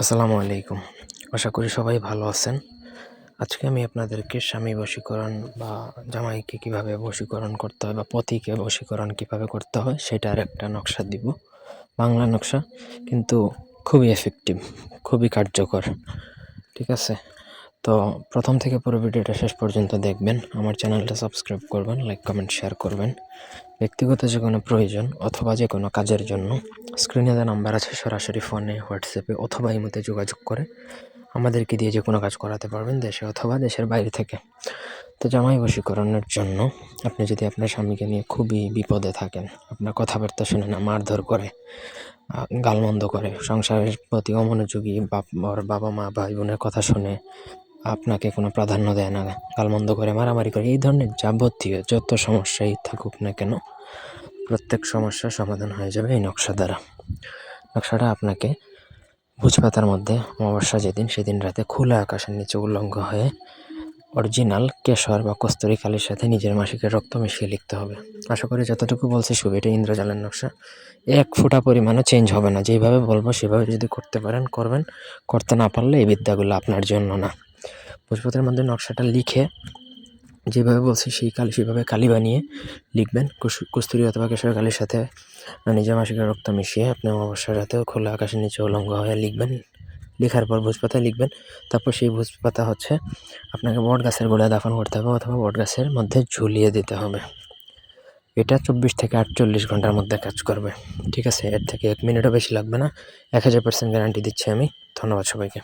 আসসালামু আলাইকুম। আশা করি সবাই ভালো আছেন। আজকে আমি আপনাদেরকে স্বামী বশীকরণ বা জামাইকে কিভাবে বশীকরণ করতে হয় বা পতিকে বশীকরণ কিভাবে করতে হয় সেটার একটা নকশা দিব। বাংলা নকশা, কিন্তু খুবই এফেক্টিভ, খুবই কার্যকর। ঠিক আছে? তো প্রথম থেকে পুরো ভিডিওটা শেষ পর্যন্ত দেখবেন। আমার চ্যানেলটা সাবস্ক্রাইব করবেন, লাইক, কমেন্ট, শেয়ার করবেন। ব্যক্তিগত যে কোনো প্রয়োজন অথবা যে কোনো কাজের জন্য স্ক্রিনে যে নাম্বার আছে সরাসরি ফোনে, হোয়াটসঅ্যাপে অথবা ইমোতে যোগাযোগ করে আমাদেরকে দিয়ে যে কোনো কাজ করাতে পারবেন, দেশে অথবা দেশের বাইরে থেকে। তো জামাই বশীকরণের জন্য আপনি যদি আপনার স্বামীকে নিয়ে খুবই বিপদে থাকেন, আপনার কথাবার্তা শুনে না, মারধর করে, গালমন্দ করে, সংসারের প্রতি অমনোযোগী, ওর বাবা মা ভাই বোনের কথা শুনে আপনাকে কোনো প্রাধান্য দেয় না, গালমন্দ করে, মারামারি করে, এই ধরনের যাবতীয় যত সমস্যাই থাকুক না কেন, প্রত্যেক সমস্যার সমাধান হয়ে যাবে এই নকশা দ্বারা। নকশাটা আপনাকে ভোজপাতার মধ্যে অমাবস্যা যেদিন, সেদিন রাতে খোলা আকাশের নিচে উলঙ্গ হয়ে অরিজিনাল কেশর বা কস্তুরী কালির সাথে নিজের মাসিকের রক্ত মিশিয়ে লিখতে হবে। আশা করি যতটুকু বলছি শুভ, এটা ইন্দ্রজালের নকশা। এক ফোঁটা পরিমাণও চেঞ্জ হবে না। যেভাবে বলবো সেভাবে যদি করতে পারেন করবেন, করতে না পারলে এই বিদ্যাগুলো আপনার জন্য না। ভোজপাতার মধ্যে নকশাটা লিখে যেভাবে বলছি সেভাবে কালি বানিয়ে লিখবেন। কস্তুরী অথবা কেশর কালির সাথে নিজের মাসিকের রক্ত মিশিয়ে আপনি অমাবস্যার রাতেও খোলা আকাশের নিচে উলঙ্গ হয়ে লিখবেন। লেখার পর ভোজপাতায় লিখবেন। তারপর সেই ভোজপাতা আপনাকে বট গাছের গোড়ায় দাফন করতে হবে অথবা বট গাছের মধ্যে ঝুলিয়ে দিতে হবে। এটা 24 থেকে 48 ঘন্টার মধ্যে কাজ করবে। ঠিক আছে? এর থেকে 1 মিনিটও বেশি লাগবে না। 1000% গ্যারান্টি দিচ্ছি আমি। ধন্যবাদ সবাইকে।